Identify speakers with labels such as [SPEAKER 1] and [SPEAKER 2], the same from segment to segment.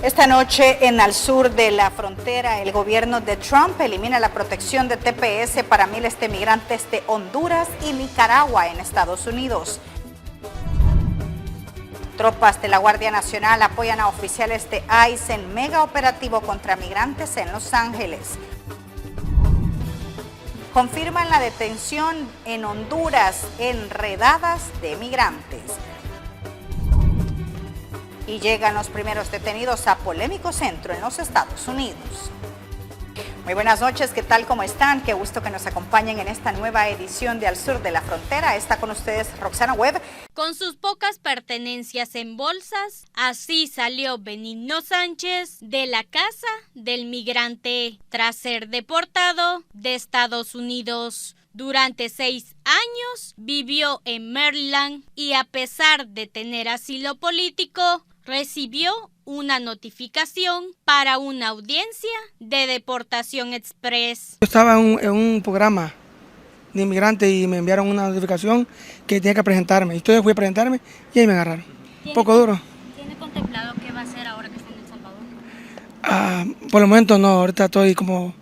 [SPEAKER 1] Esta noche en al sur de la frontera, el gobierno de Trump elimina la protección de TPS para miles de migrantes de Honduras y Nicaragua en Estados Unidos. Tropas de la Guardia Nacional apoyan a oficiales de ICE en mega operativo contra migrantes en Los Ángeles. Confirman la detención en Honduras en redadas de migrantes. Y llegan los primeros detenidos a polémico centro en los Estados Unidos. Muy buenas noches, ¿qué tal? ¿Cómo están? Qué gusto que nos acompañen en esta nueva edición de Al Sur de la Frontera. Está con ustedes Roxana Webb.
[SPEAKER 2] Con sus pocas pertenencias en bolsas, así salió Benigno Sánchez de la casa del migrante tras ser deportado de Estados Unidos. Durante 6 años vivió en Maryland y a pesar de tener asilo político, recibió una notificación para una audiencia de deportación express.
[SPEAKER 3] Yo estaba en un programa de inmigrante y me enviaron una notificación que tenía que presentarme. Entonces fui a presentarme y ahí me agarraron. Un poco duro.
[SPEAKER 2] ¿Tiene contemplado qué va a hacer ahora que está en El Salvador?
[SPEAKER 3] Por el momento no, ahorita estoy como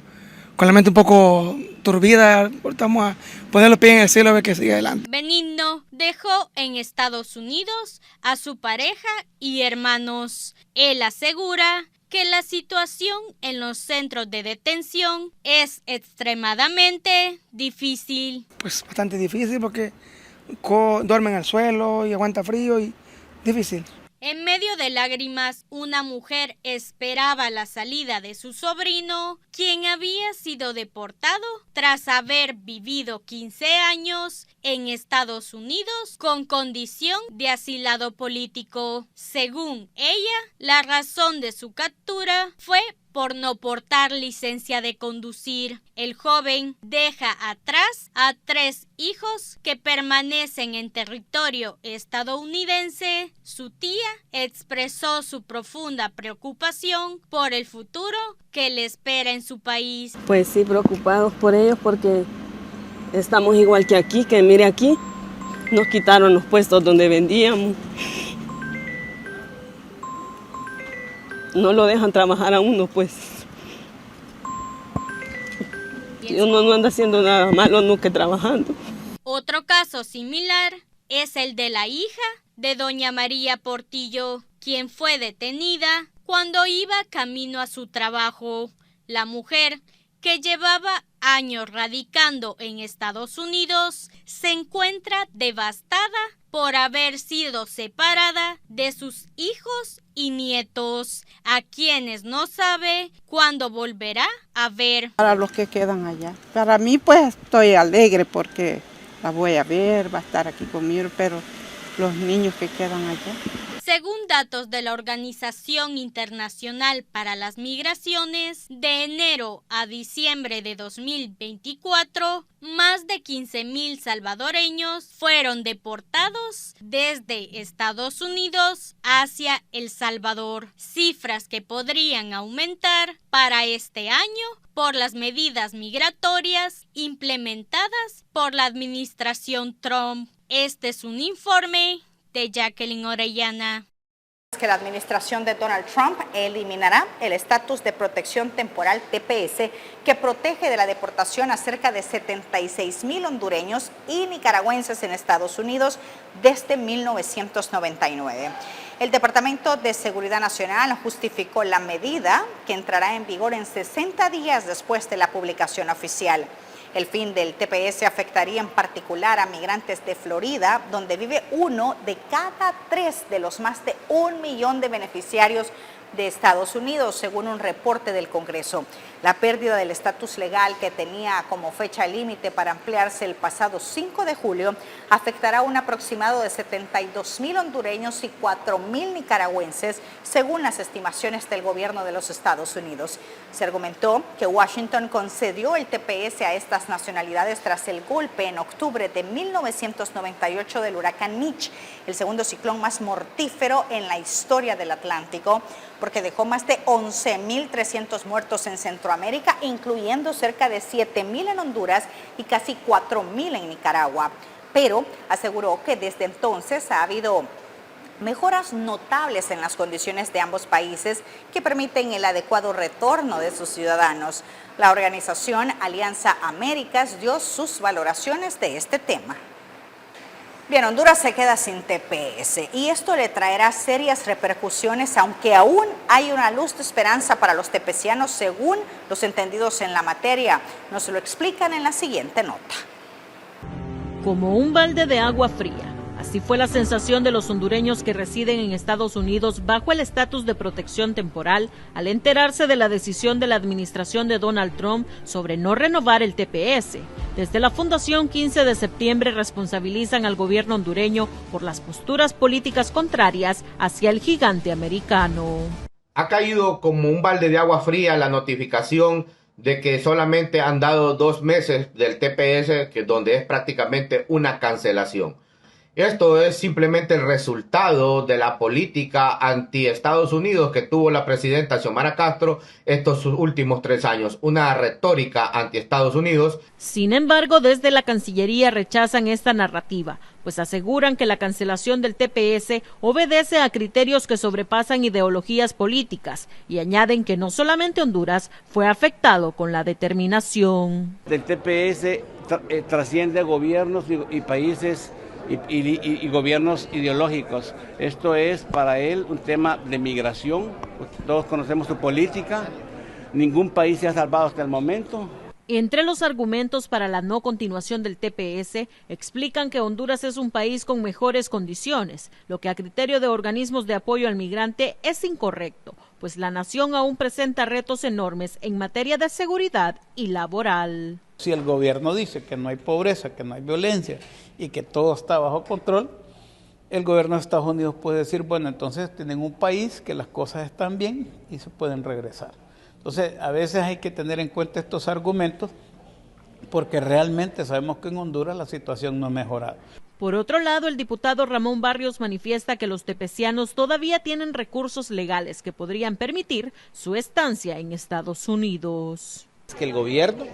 [SPEAKER 3] con la mente un poco turbida. Vamos a poner los pies en el cielo a ver que sigue adelante.
[SPEAKER 2] Benigno dejó en Estados Unidos a su pareja y hermanos. Él asegura que la situación en los centros de detención es extremadamente difícil.
[SPEAKER 3] Pues bastante difícil porque duerme en el suelo y aguanta frío y difícil.
[SPEAKER 2] En medio de lágrimas, una mujer esperaba la salida de su sobrino, quien había sido deportado tras haber vivido 15 años en Estados Unidos con condición de asilado político. Según ella, la razón de su captura fue por no portar licencia de conducir. El joven deja atrás a 3 hijos que permanecen en territorio estadounidense. Su tía expresó su profunda preocupación por el futuro que le espera en su país.
[SPEAKER 4] Pues sí, preocupados por ellos porque estamos igual que aquí, que mire aquí, nos quitaron los puestos donde vendíamos. No lo dejan trabajar a uno, pues. Y uno no anda haciendo nada malo, no que trabajando.
[SPEAKER 2] Otro caso similar es el de la hija de doña María Portillo, quien fue detenida cuando iba camino a su trabajo. La mujer, que llevaba años radicando en Estados Unidos, se encuentra devastada por haber sido separada de sus hijos y nietos, a quienes no sabe cuándo volverá a ver.
[SPEAKER 5] Para los que quedan allá. Para mí pues estoy alegre porque la voy a ver, va a estar aquí conmigo, pero los niños que quedan allá.
[SPEAKER 2] Según datos de la Organización Internacional para las Migraciones, de enero a diciembre de 2024, más de 15,000 salvadoreños fueron deportados desde Estados Unidos hacia El Salvador, cifras que podrían aumentar para este año por las medidas migratorias implementadas por la administración Trump. Este es un informe de Jacqueline Orellana.
[SPEAKER 1] Que la administración de Donald Trump eliminará el estatus de protección temporal TPS que protege de la deportación a cerca de 76,000 hondureños y nicaragüenses en Estados Unidos desde 1999. El Departamento de Seguridad Nacional justificó la medida, que entrará en vigor en 60 días después de la publicación oficial. El fin del TPS afectaría en particular a migrantes de Florida, donde vive 1 de cada 3 de los más de 1 millón de beneficiarios de Estados Unidos, según un reporte del Congreso. La pérdida del estatus legal que tenía como fecha límite para ampliarse el pasado 5 de julio afectará a un aproximado de 72,000 hondureños y 4,000 nicaragüenses, según las estimaciones del gobierno de los Estados Unidos. Se argumentó que Washington concedió el TPS a estas nacionalidades tras el golpe en octubre de 1998 del huracán Mitch, el segundo ciclón más mortífero en la historia del Atlántico, porque dejó más de 11,300 muertos en Centroamérica, incluyendo cerca de 7,000 en Honduras y casi 4,000 en Nicaragua. Pero aseguró que desde entonces ha habido mejoras notables en las condiciones de ambos países que permiten el adecuado retorno de sus ciudadanos. La organización Alianza Américas dio sus valoraciones de este tema. Bien, Honduras se queda sin TPS y esto le traerá serias repercusiones, aunque aún hay una luz de esperanza para los tepecianos según los entendidos en la materia. Nos lo explican en la siguiente nota.
[SPEAKER 6] Como un balde de agua fría. Así fue la sensación de los hondureños que residen en Estados Unidos bajo el estatus de protección temporal al enterarse de la decisión de la administración de Donald Trump sobre no renovar el TPS. Desde la Fundación 15 de septiembre responsabilizan al gobierno hondureño por las posturas políticas contrarias hacia el gigante americano.
[SPEAKER 7] Ha caído como un balde de agua fría la notificación de que solamente han dado 2 meses del TPS, donde es prácticamente una cancelación. Esto es simplemente el resultado de la política anti-Estados Unidos que tuvo la presidenta Xiomara Castro estos últimos 3 años, una retórica anti-Estados Unidos.
[SPEAKER 6] Sin embargo, desde la Cancillería rechazan esta narrativa, pues aseguran que la cancelación del TPS obedece a criterios que sobrepasan ideologías políticas y añaden que no solamente Honduras fue afectado con la determinación.
[SPEAKER 8] El TPS trasciende gobiernos y países y gobiernos ideológicos. Esto es para él un tema de migración. Todos conocemos su política. Ningún país se ha salvado hasta el momento.
[SPEAKER 6] Entre los argumentos para la no continuación del TPS, explican que Honduras es un país con mejores condiciones, lo que a criterio de organismos de apoyo al migrante es incorrecto, pues la nación aún presenta retos enormes en materia de seguridad y laboral.
[SPEAKER 9] Si el gobierno dice que no hay pobreza, que no hay violencia y que todo está bajo control, el gobierno de Estados Unidos puede decir, bueno, entonces tienen un país que las cosas están bien y se pueden regresar. Entonces, a veces hay que tener en cuenta estos argumentos porque realmente sabemos que en Honduras la situación no ha mejorado.
[SPEAKER 6] Por otro lado, el diputado Ramón Barrios manifiesta que los tepecianos todavía tienen recursos legales que podrían permitir su estancia en Estados Unidos.
[SPEAKER 10] Es que el gobierno,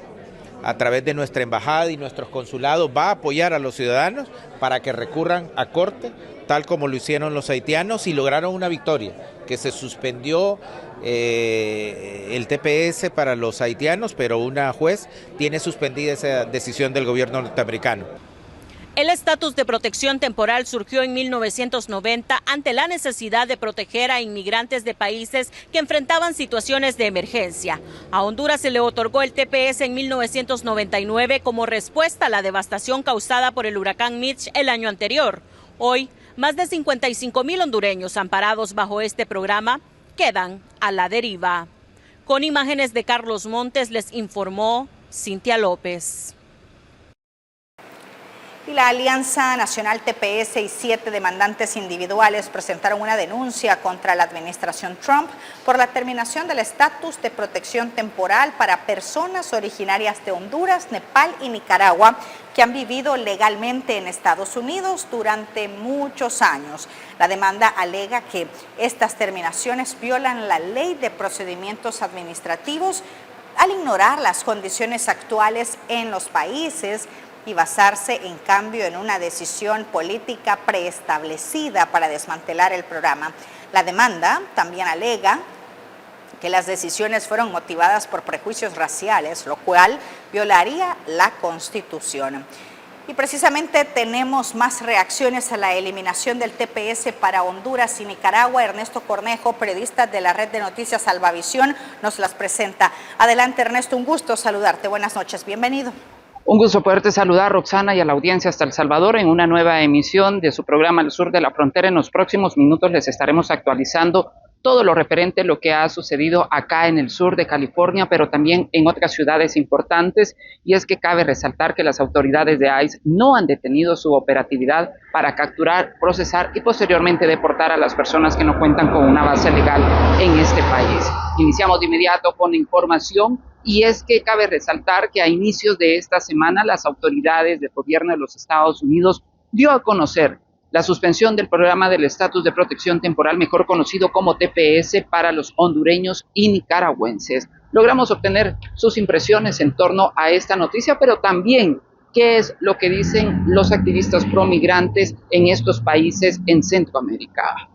[SPEAKER 10] a través de nuestra embajada y nuestros consulados, va a apoyar a los ciudadanos para que recurran a corte, tal como lo hicieron los haitianos y lograron una victoria, que se suspendió el TPS para los haitianos, pero una juez tiene suspendida esa decisión del gobierno norteamericano.
[SPEAKER 6] El estatus de protección temporal surgió en 1990 ante la necesidad de proteger a inmigrantes de países que enfrentaban situaciones de emergencia. A Honduras se le otorgó el TPS en 1999 como respuesta a la devastación causada por el huracán Mitch el año anterior. Hoy, más de 55,000 hondureños amparados bajo este programa quedan a la deriva. Con imágenes de Carlos Montes les informó Cintia López.
[SPEAKER 1] Y la Alianza Nacional TPS y 7 demandantes individuales presentaron una denuncia contra la administración Trump por la terminación del estatus de protección temporal para personas originarias de Honduras, Nepal y Nicaragua que han vivido legalmente en Estados Unidos durante muchos años. La demanda alega que estas terminaciones violan la ley de procedimientos administrativos al ignorar las condiciones actuales en los países y basarse en cambio en una decisión política preestablecida para desmantelar el programa. La demanda también alega que las decisiones fueron motivadas por prejuicios raciales, lo cual violaría la Constitución. Y precisamente tenemos más reacciones a la eliminación del TPS para Honduras y Nicaragua. Ernesto Cornejo, periodista de la red de noticias Salvavisión, nos las presenta. Adelante, Ernesto, un gusto saludarte. Buenas noches, bienvenido.
[SPEAKER 11] Un gusto poderte saludar, Roxana, y a la audiencia hasta El Salvador en una nueva emisión de su programa Al Sur de la Frontera. En los próximos minutos les estaremos actualizando todo lo referente a lo que ha sucedido acá en el sur de California, pero también en otras ciudades importantes, y es que cabe resaltar que las autoridades de ICE no han detenido su operatividad para capturar, procesar y posteriormente deportar a las personas que no cuentan con una base legal en este país. Iniciamos de inmediato con información, y es que cabe resaltar que a inicios de esta semana las autoridades del gobierno de los Estados Unidos dio a conocer la suspensión del programa del estatus de protección temporal, mejor conocido como TPS, para los hondureños y nicaragüenses. Logramos obtener sus impresiones en torno a esta noticia, pero también ¿Qué es lo que dicen los activistas pro migrantes en estos países en Centroamérica?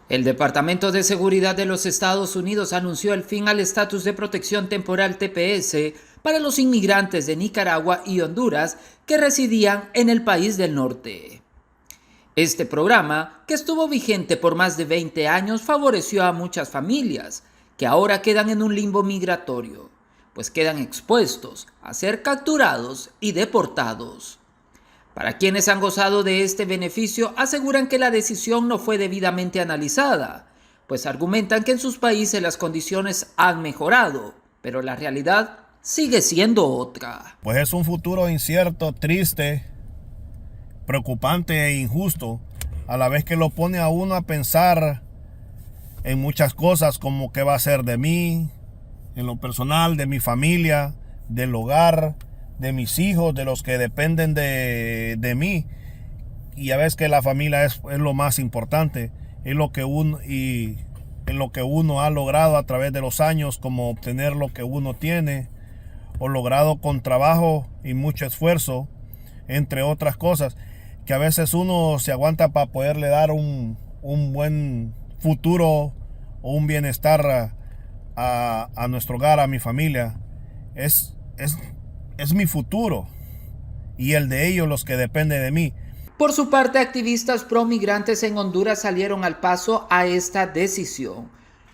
[SPEAKER 12] El Departamento de Seguridad de los Estados Unidos anunció el fin al estatus de protección temporal TPS para los inmigrantes de Nicaragua y Honduras que residían en el país del norte. Este programa, que estuvo vigente por más de 20 años, favoreció a muchas familias que ahora quedan en un limbo migratorio, pues quedan expuestos a ser capturados y deportados. Para quienes han gozado de este beneficio, aseguran que la decisión no fue debidamente analizada, pues argumentan que en sus países las condiciones han mejorado, pero la realidad sigue siendo otra.
[SPEAKER 13] Pues es un futuro incierto, triste, preocupante e injusto, a la vez que lo pone a uno a pensar en muchas cosas, como qué va a ser de mí, en lo personal, de mi familia, del hogar, de mis hijos, de los que dependen de mí. Y a veces que la familia es lo más importante, es lo que uno, y en lo que uno ha logrado a través de los años, como obtener lo que uno tiene, o logrado con trabajo y mucho esfuerzo, entre otras cosas, que a veces uno se aguanta para poderle dar un buen futuro o un bienestar a nuestro hogar, a mi familia. Es mi futuro y el de ellos los que depende de mí.
[SPEAKER 12] Por su parte, activistas pro migrantes en Honduras salieron al paso a esta decisión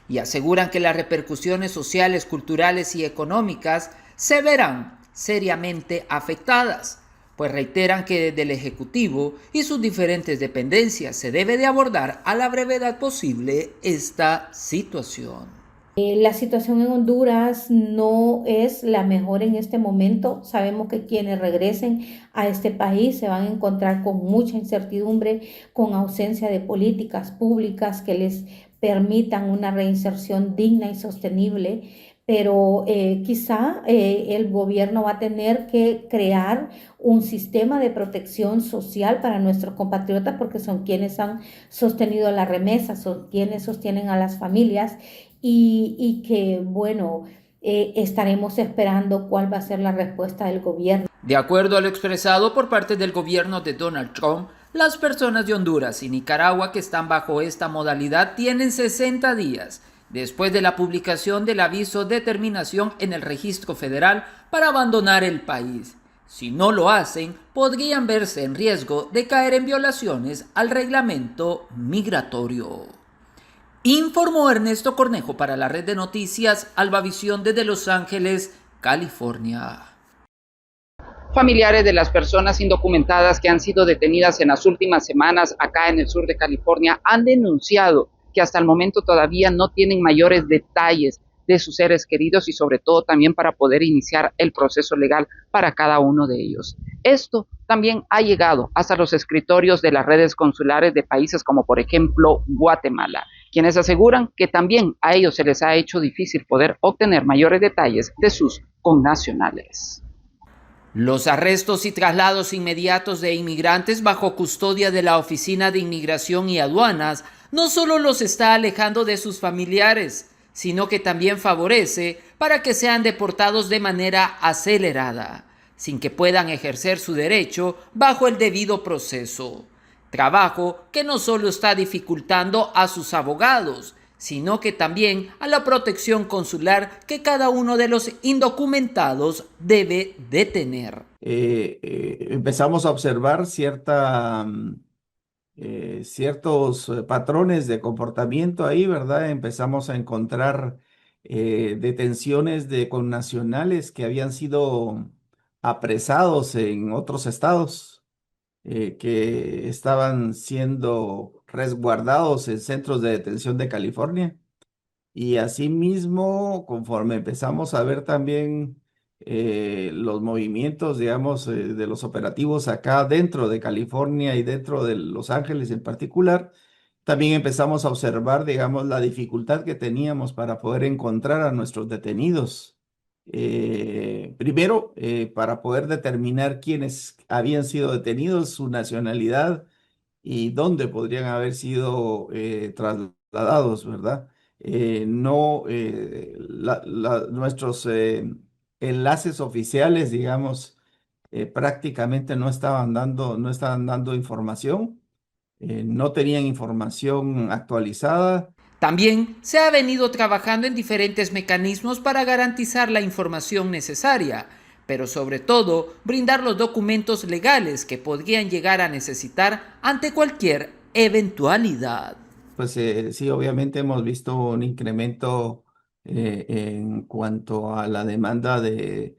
[SPEAKER 12] y aseguran que las repercusiones sociales, culturales y económicas se verán seriamente afectadas, pues reiteran que desde el Ejecutivo y sus diferentes dependencias se debe de abordar a la brevedad posible esta situación.
[SPEAKER 14] La situación en Honduras no es la mejor en este momento. Sabemos que quienes regresen a este país se van a encontrar con mucha incertidumbre, con ausencia de políticas públicas que les permitan una reinserción digna y sostenible. Pero quizá el gobierno va a tener que crear un sistema de protección social para nuestros compatriotas, porque son quienes han sostenido la remesa, son quienes sostienen a las familias. Y que, bueno, estaremos esperando cuál va a ser la respuesta del gobierno.
[SPEAKER 12] De acuerdo a lo expresado por parte del gobierno de Donald Trump, las personas de Honduras y Nicaragua que están bajo esta modalidad tienen 60 días después de la publicación del aviso de terminación en el registro federal para abandonar el país. Si no lo hacen, podrían verse en riesgo de caer en violaciones al reglamento migratorio. Informó Ernesto Cornejo para la red de noticias Albavisión desde Los Ángeles, California.
[SPEAKER 11] Familiares de las personas indocumentadas que han sido detenidas en las últimas semanas acá en el sur de California han denunciado que hasta el momento todavía no tienen mayores detalles de sus seres queridos y sobre todo también para poder iniciar el proceso legal para cada uno de ellos. Esto también ha llegado hasta los escritorios de las redes consulares de países como por ejemplo Guatemala, quienes aseguran que también a ellos se les ha hecho difícil poder obtener mayores detalles de sus connacionales.
[SPEAKER 12] Los arrestos y traslados inmediatos de inmigrantes bajo custodia de la Oficina de Inmigración y Aduanas no solo los está alejando de sus familiares, sino que también favorece para que sean deportados de manera acelerada, sin que puedan ejercer su derecho bajo el debido proceso. Trabajo que no solo está dificultando a sus abogados, sino que también a la protección consular que cada uno de los indocumentados debe de tener.
[SPEAKER 15] Empezamos a observar ciertos patrones de comportamiento ahí, ¿verdad? Empezamos a encontrar detenciones de connacionales que habían sido apresados en otros estados, que estaban siendo resguardados en centros de detención de California. Y asimismo, conforme empezamos a ver también los movimientos, digamos, de los operativos acá dentro de California y dentro de Los Ángeles en particular, también empezamos a observar, digamos, la dificultad que teníamos para poder encontrar a nuestros detenidos. Primero, para poder determinar quiénes habían sido detenidos, su nacionalidad y dónde podrían haber sido trasladados, ¿verdad? Nuestros enlaces oficiales, digamos, prácticamente no estaban dando información, no tenían información actualizada.
[SPEAKER 12] También se ha venido trabajando en diferentes mecanismos para garantizar la información necesaria, pero sobre todo brindar los documentos legales que podrían llegar a necesitar ante cualquier eventualidad.
[SPEAKER 15] Pues sí, obviamente hemos visto un incremento en cuanto a la demanda de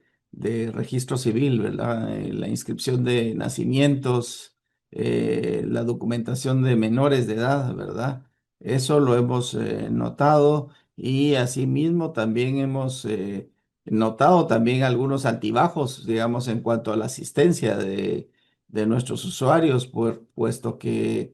[SPEAKER 15] registro civil, ¿verdad? La inscripción de nacimientos, la documentación de menores de edad, ¿verdad? Eso lo hemos notado y asimismo también hemos notado también algunos altibajos, digamos, en cuanto a la asistencia de nuestros usuarios, puesto que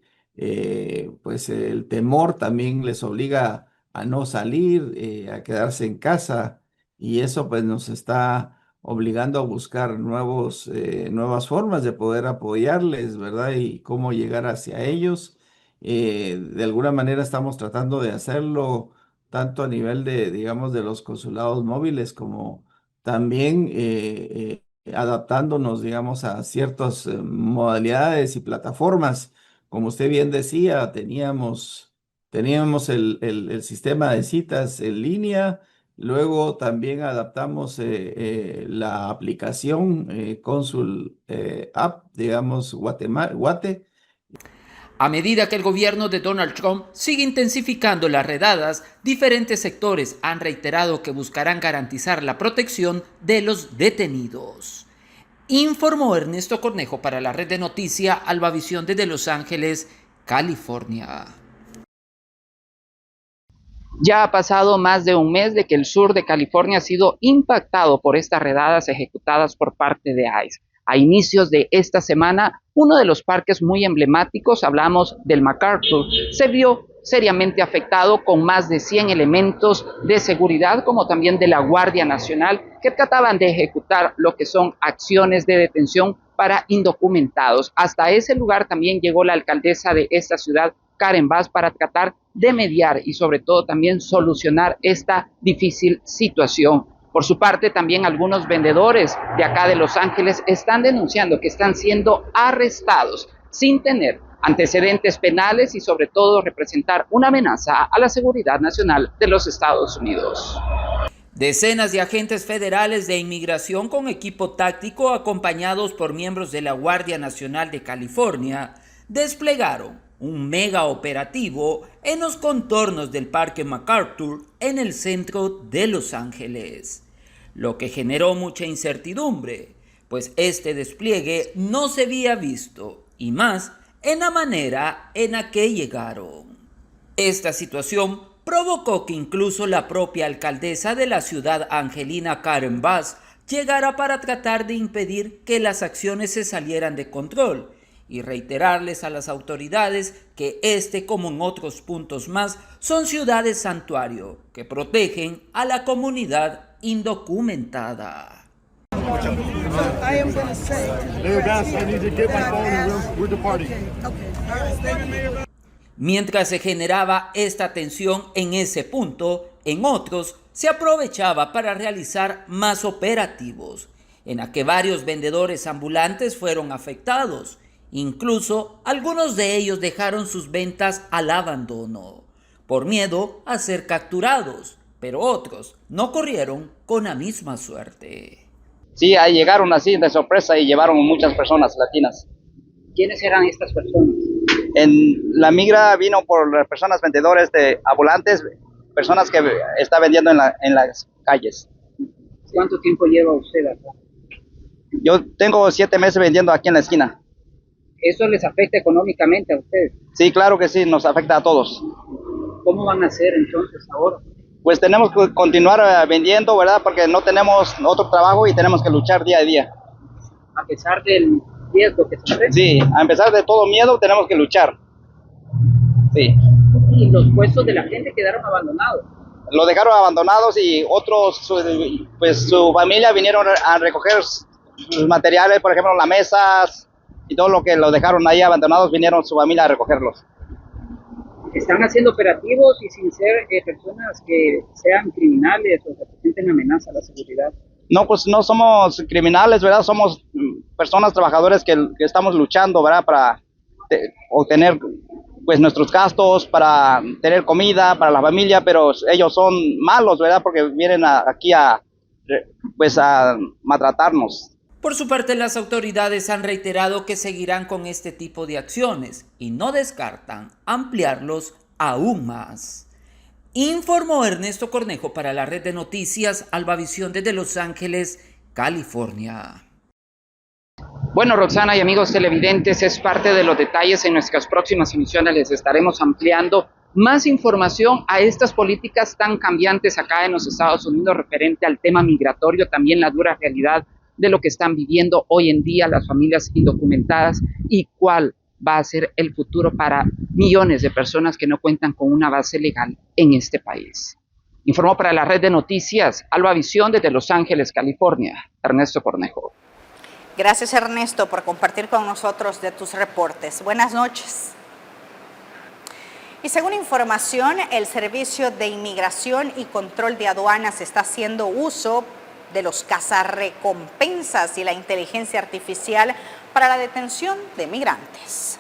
[SPEAKER 15] pues el temor también les obliga a no salir, a quedarse en casa, y eso pues nos está obligando a buscar nuevas formas de poder apoyarles, ¿verdad? Y cómo llegar hacia ellos. De alguna manera estamos tratando de hacerlo tanto a nivel de, digamos, de los consulados móviles como también adaptándonos, digamos, a ciertas modalidades y plataformas. Como usted bien decía, teníamos el sistema de citas en línea, luego también adaptamos la aplicación Consul App, digamos, Guate.
[SPEAKER 12] A medida que el gobierno de Donald Trump sigue intensificando las redadas, diferentes sectores han reiterado que buscarán garantizar la protección de los detenidos. Informó Ernesto Cornejo para la red de noticia Albavisión desde Los Ángeles, California.
[SPEAKER 11] Ya ha pasado más de un mes de que el sur de California ha sido impactado por estas redadas ejecutadas por parte de ICE. A inicios de esta semana, uno de los parques muy emblemáticos, hablamos del MacArthur, se vio seriamente afectado con más de 100 elementos de seguridad, como también de la Guardia Nacional, que trataban de ejecutar lo que son acciones de detención para indocumentados. Hasta ese lugar también llegó la alcaldesa de esta ciudad, Karen Bass, para tratar de mediar y sobre todo también solucionar esta difícil situación. Por su parte, también algunos vendedores de acá de Los Ángeles están denunciando que están siendo arrestados sin tener antecedentes penales y sobre todo representar una amenaza a la seguridad nacional de los Estados Unidos.
[SPEAKER 12] Decenas de agentes federales de inmigración con equipo táctico acompañados por miembros de la Guardia Nacional de California desplegaron un mega operativo en los contornos del Parque MacArthur en el centro de Los Ángeles, lo que generó mucha incertidumbre, pues este despliegue no se había visto, y más en la manera en la que llegaron. Esta situación provocó que incluso la propia alcaldesa de la ciudad, Angelina Karen Bass, llegara para tratar de impedir que las acciones se salieran de control y reiterarles a las autoridades que como en otros puntos más, son ciudades santuario que protegen a la comunidad indocumentada. Mientras se generaba esta tensión en ese punto, en otros se aprovechaba para realizar más operativos, en la que varios vendedores ambulantes fueron afectados. Incluso algunos de ellos dejaron sus ventas al abandono, por miedo a ser capturados, pero otros no corrieron con la misma suerte.
[SPEAKER 11] Sí, ahí llegaron así de sorpresa y llevaron muchas personas latinas. ¿Quiénes eran estas personas? La migra vino por las personas vendedores de ambulantes, personas que está vendiendo en las calles.
[SPEAKER 16] ¿Cuánto tiempo lleva usted acá?
[SPEAKER 11] Yo tengo 7 meses vendiendo aquí en la esquina.
[SPEAKER 16] ¿Eso les afecta económicamente a ustedes?
[SPEAKER 11] Sí, claro que sí, nos afecta a todos.
[SPEAKER 16] ¿Cómo van a hacer entonces ahora?
[SPEAKER 11] Pues tenemos que continuar vendiendo, ¿verdad? Porque no tenemos otro trabajo y tenemos que luchar día a día.
[SPEAKER 16] A pesar del riesgo que se enfrenta.
[SPEAKER 11] Sí, a pesar de todo miedo tenemos que luchar. Sí.
[SPEAKER 16] ¿Y los puestos de la gente quedaron abandonados?
[SPEAKER 11] Lo dejaron abandonados y otros, pues su familia vinieron a recoger sus materiales, por ejemplo, las mesas y todo lo que lo dejaron ahí abandonados, vinieron su familia a recogerlos.
[SPEAKER 16] ¿Están haciendo operativos y sin ser personas que sean criminales o representen amenaza a la seguridad?
[SPEAKER 17] No, pues no somos criminales, ¿verdad? Somos personas trabajadoras que estamos luchando, ¿verdad? Para obtener pues nuestros gastos, para tener comida para la familia, pero ellos son malos, ¿verdad? Porque vienen aquí a maltratarnos.
[SPEAKER 12] Por su parte, las autoridades han reiterado que seguirán con este tipo de acciones y no descartan ampliarlos aún más. Informó Ernesto Cornejo para la red de noticias Albavisión desde Los Ángeles, California.
[SPEAKER 11] Bueno, Roxana y amigos televidentes, es parte de los detalles. En nuestras próximas emisiones les estaremos ampliando más información a estas políticas tan cambiantes acá en los Estados Unidos referente al tema migratorio, también la dura realidad de lo que están viviendo hoy en día las familias indocumentadas y cuál va a ser el futuro para millones de personas que no cuentan con una base legal en este país. Informó para la red de noticias Albavisión desde Los Ángeles, California, Ernesto Cornejo.
[SPEAKER 1] Gracias, Ernesto, por compartir con nosotros de tus reportes. Buenas noches. Y según información, el Servicio de Inmigración y Control de Aduanas está haciendo uso de los cazarrecompensas y la inteligencia artificial para la detención de migrantes.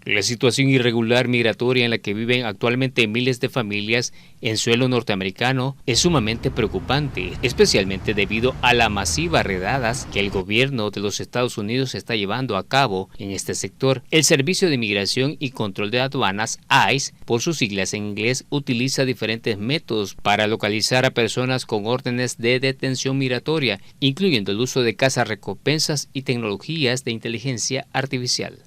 [SPEAKER 18] La situación irregular migratoria en la que viven actualmente miles de familias en suelo norteamericano es sumamente preocupante, especialmente debido a las masivas redadas que el gobierno de los Estados Unidos está llevando a cabo en este sector. El Servicio de Inmigración y Control de Aduanas, ICE, por sus siglas en inglés, utiliza diferentes métodos para localizar a personas con órdenes de detención migratoria, incluyendo el uso de cazarrecompensas y tecnologías de inteligencia artificial.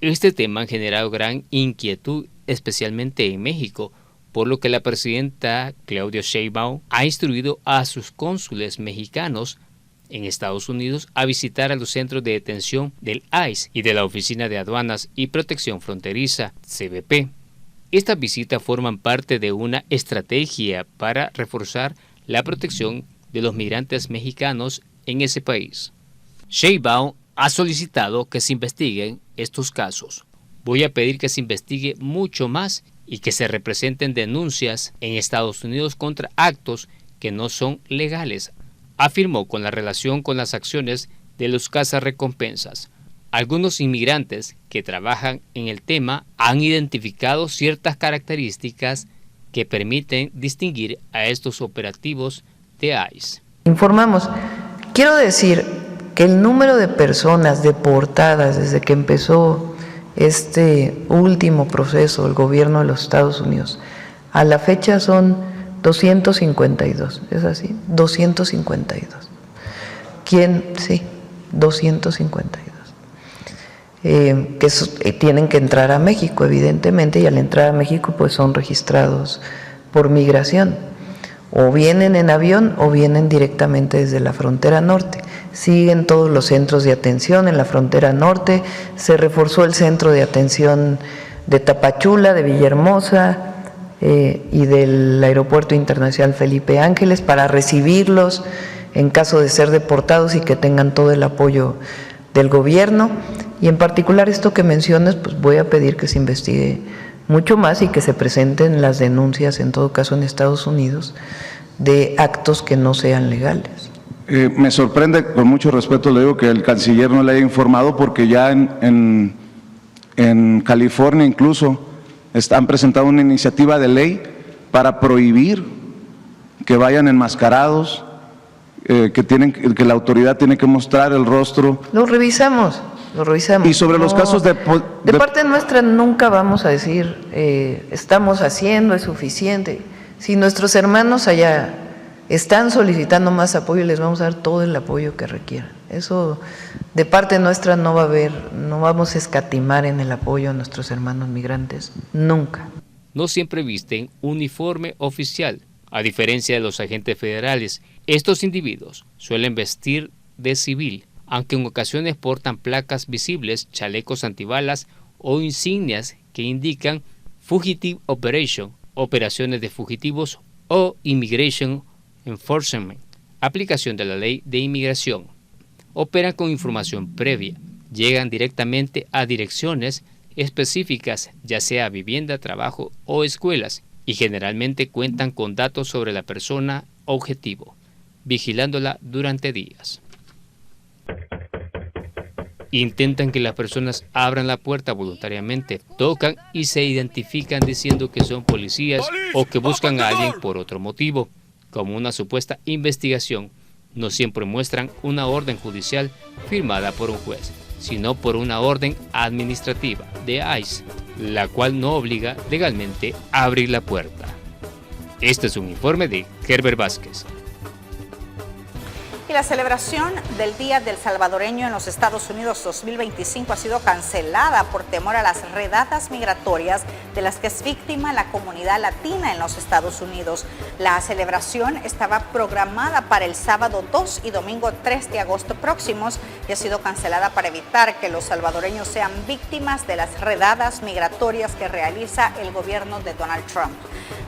[SPEAKER 18] Este tema ha generado gran inquietud, especialmente en México, por lo que la presidenta Claudia Sheinbaum ha instruido a sus cónsules mexicanos en Estados Unidos a visitar a los centros de detención del ICE y de la Oficina de Aduanas y Protección Fronteriza, CBP. Estas visitas forman parte de una estrategia para reforzar la protección de los migrantes mexicanos en ese país. Sheinbaum ha solicitado que se investiguen estos casos. Voy a pedir que se investigue mucho más y que se representen denuncias en Estados Unidos contra actos que no son legales, afirmó con la relación con las acciones de los cazarrecompensas. Algunos inmigrantes que trabajan en el tema han identificado ciertas características que permiten distinguir a estos operativos de ICE.
[SPEAKER 19] Informamos. Quiero decir que el número de personas deportadas desde que empezó este último proceso del gobierno de los Estados Unidos a la fecha son 252, ¿es así? 252. ¿Quién? Sí, 252. Tienen que entrar a México, evidentemente, y al entrar a México pues son registrados por migración. O vienen en avión o vienen directamente desde la frontera norte. Siguen todos los centros de atención en la frontera norte, se reforzó el centro de atención de Tapachula, de Villahermosa y del Aeropuerto Internacional Felipe Ángeles para recibirlos en caso de ser deportados y que tengan todo el apoyo del gobierno. Y en particular esto que mencionas, pues voy a pedir que se investigue mucho más y que se presenten las denuncias, en todo caso en Estados Unidos, de actos que no sean legales.
[SPEAKER 20] Me sorprende, con mucho respeto le digo, que el canciller no le haya informado, porque ya en California incluso han presentado una iniciativa de ley para prohibir que vayan enmascarados, que la autoridad tiene que mostrar el rostro.
[SPEAKER 19] Lo revisamos. Y sobre los casos de parte nuestra nunca vamos a decir estamos haciendo, es suficiente. Si nuestros hermanos allá están solicitando más apoyo, les vamos a dar todo el apoyo que requieran. Eso de parte nuestra no va a haber, no vamos a escatimar en el apoyo a nuestros hermanos migrantes, nunca.
[SPEAKER 18] No siempre visten uniforme oficial, a diferencia de los agentes federales. Estos individuos suelen vestir de civil, aunque en ocasiones portan placas visibles, chalecos antibalas o insignias que indican Fugitive Operation, operaciones de fugitivos, o Immigration Enforcement, aplicación de la ley de inmigración. Operan con información previa, llegan directamente a direcciones específicas, ya sea vivienda, trabajo o escuelas, y generalmente cuentan con datos sobre la persona objetivo. vigilándola durante días. Intentan que las personas abran la puerta voluntariamente, tocan y se identifican diciendo que son policías o que buscan a alguien por otro motivo, como una supuesta investigación. No siempre muestran una orden judicial firmada por un juez, sino por una orden administrativa de ICE, la cual no obliga legalmente a abrir la puerta. Este es un informe de Herbert Vázquez.
[SPEAKER 1] Y la celebración del Día del Salvadoreño en los Estados Unidos 2025 ha sido cancelada por temor a las redadas migratorias de las que es víctima la comunidad latina en los Estados Unidos. La celebración estaba programada para el sábado 2 y domingo 3 de agosto próximos y ha sido cancelada para evitar que los salvadoreños sean víctimas de las redadas migratorias que realiza el gobierno de Donald Trump.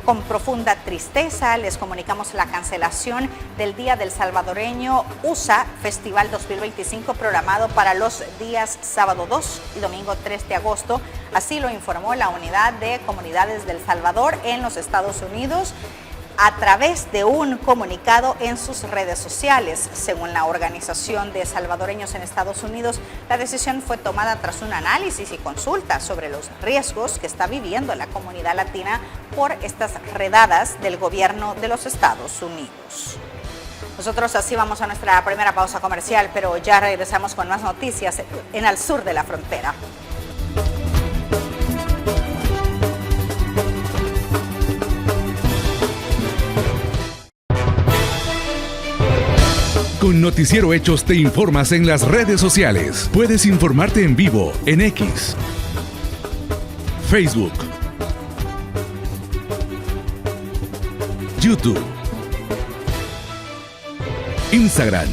[SPEAKER 1] Con profunda tristeza les comunicamos la cancelación del Día del Salvadoreño USA Festival 2025 programado para los días sábado 2 y domingo 3 de agosto. Así lo informó la Unidad de Comunidades del Salvador en los Estados Unidos a través de un comunicado en sus redes sociales. Según la Organización de Salvadoreños en Estados Unidos, la decisión fue tomada tras un análisis y consulta sobre los riesgos que está viviendo la comunidad latina por estas redadas del gobierno de los Estados Unidos. Nosotros así vamos a nuestra primera pausa comercial, pero ya regresamos con más noticias en el sur de la frontera.
[SPEAKER 21] Con Noticiero Hechos te informas en las redes sociales. Puedes informarte en vivo en X, Facebook, YouTube, Instagram,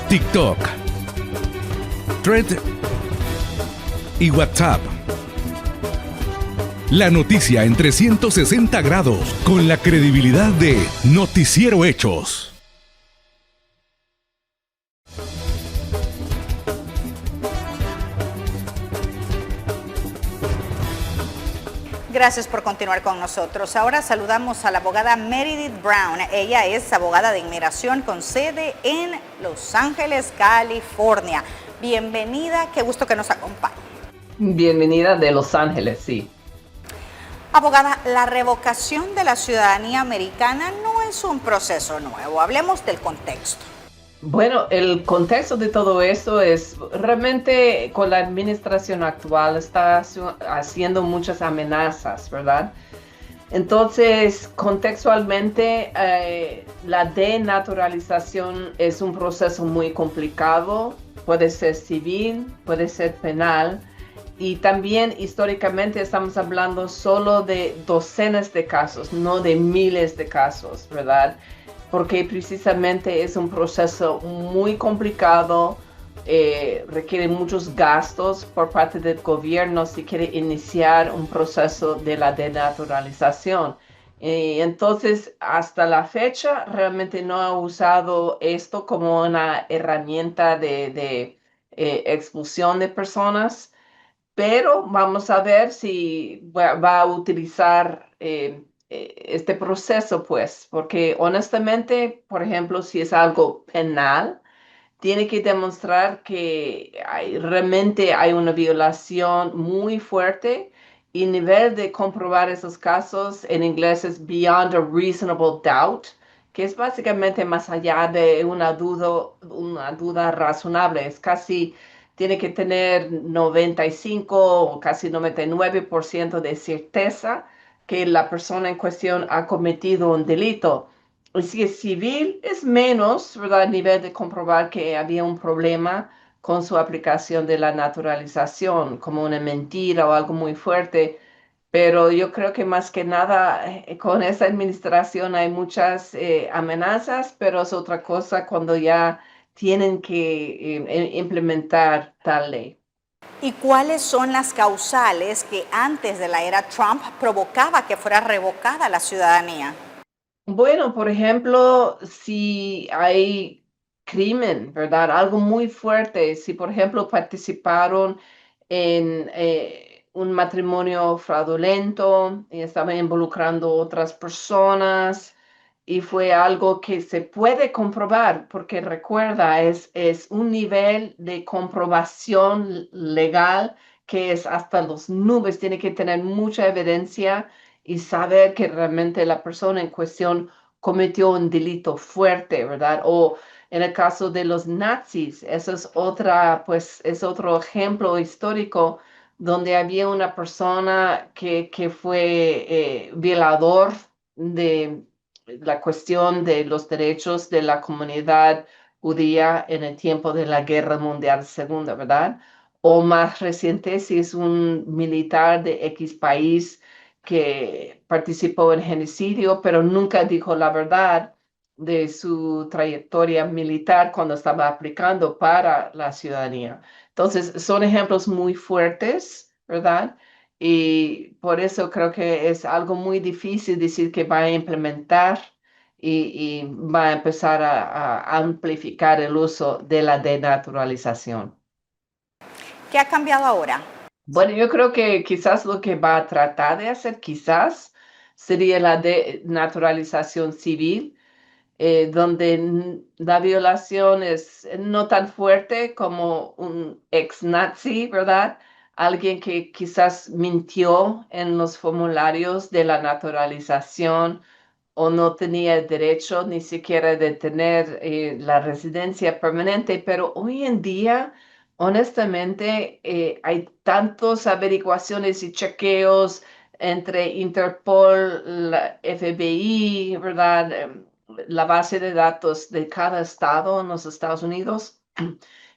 [SPEAKER 21] TikTok, Thread y WhatsApp. La noticia en 360 grados con la credibilidad de Noticiero Hechos.
[SPEAKER 1] Gracias por continuar con nosotros. Ahora saludamos a la abogada Meredith Brown. Ella es abogada de inmigración con sede en Los Ángeles, California. Bienvenida, qué gusto que nos acompañe.
[SPEAKER 22] Bienvenida de Los Ángeles, sí.
[SPEAKER 1] Abogada, la revocación de la ciudadanía americana no es un proceso nuevo. Hablemos del contexto.
[SPEAKER 22] Bueno, el contexto de todo esto es realmente con la administración actual está haciendo muchas amenazas, ¿verdad? Entonces, contextualmente, la denaturalización es un proceso muy complicado, puede ser civil, puede ser penal, y también históricamente estamos hablando solo de docenas de casos, no de miles de casos, ¿verdad? Porque precisamente es un proceso muy complicado, requiere muchos gastos por parte del gobierno si quiere iniciar un proceso de la denaturalización. Entonces, hasta la fecha, realmente no ha usado esto como una herramienta de expulsión de personas, pero vamos a ver si va a utilizar este proceso, pues, porque honestamente, por ejemplo, si es algo penal, tiene que demostrar que realmente hay una violación muy fuerte y el nivel de comprobar esos casos en inglés es beyond a reasonable doubt, que es básicamente más allá de una duda razonable. Es casi, tiene que tener 95 o casi 99% de certeza que la persona en cuestión ha cometido un delito. Y si es civil, es menos, ¿verdad?, el nivel de comprobar que había un problema con su aplicación de la naturalización, como una mentira o algo muy fuerte. Pero yo creo que más que nada con esta administración hay muchas amenazas, pero es otra cosa cuando ya tienen que implementar tal ley.
[SPEAKER 1] ¿Y cuáles son las causales que antes de la era Trump provocaba que fuera revocada la ciudadanía?
[SPEAKER 22] Bueno, por ejemplo, si hay crimen, ¿verdad? Algo muy fuerte, si por ejemplo participaron en un matrimonio fraudulento y estaban involucrando otras personas y fue algo que se puede comprobar, porque recuerda, es un nivel de comprobación legal que es hasta las nubes, tiene que tener mucha evidencia y saber que realmente la persona en cuestión cometió un delito fuerte, ¿verdad? O en el caso de los nazis, eso es es otro ejemplo histórico donde había una persona que fue violador de la cuestión de los derechos de la comunidad judía en el tiempo de la Guerra Mundial Segunda, ¿verdad? O más reciente, si es un militar de X país que participó en genocidio, pero nunca dijo la verdad de su trayectoria militar cuando estaba aplicando para la ciudadanía. Entonces, son ejemplos muy fuertes, ¿verdad? Y por eso creo que es algo muy difícil decir que va a implementar y va a empezar a amplificar el uso de la denaturalización.
[SPEAKER 1] ¿Qué ha cambiado ahora?
[SPEAKER 22] Bueno, yo creo que quizás lo que va a tratar de hacer, quizás, sería la denaturalización civil, donde la violación es no tan fuerte como un ex nazi, ¿verdad? Alguien que quizás mintió en los formularios de la naturalización o no tenía el derecho ni siquiera de tener la residencia permanente, pero hoy en día, honestamente, hay tantas averiguaciones y chequeos entre Interpol, la FBI, ¿verdad? La base de datos de cada estado en los Estados Unidos.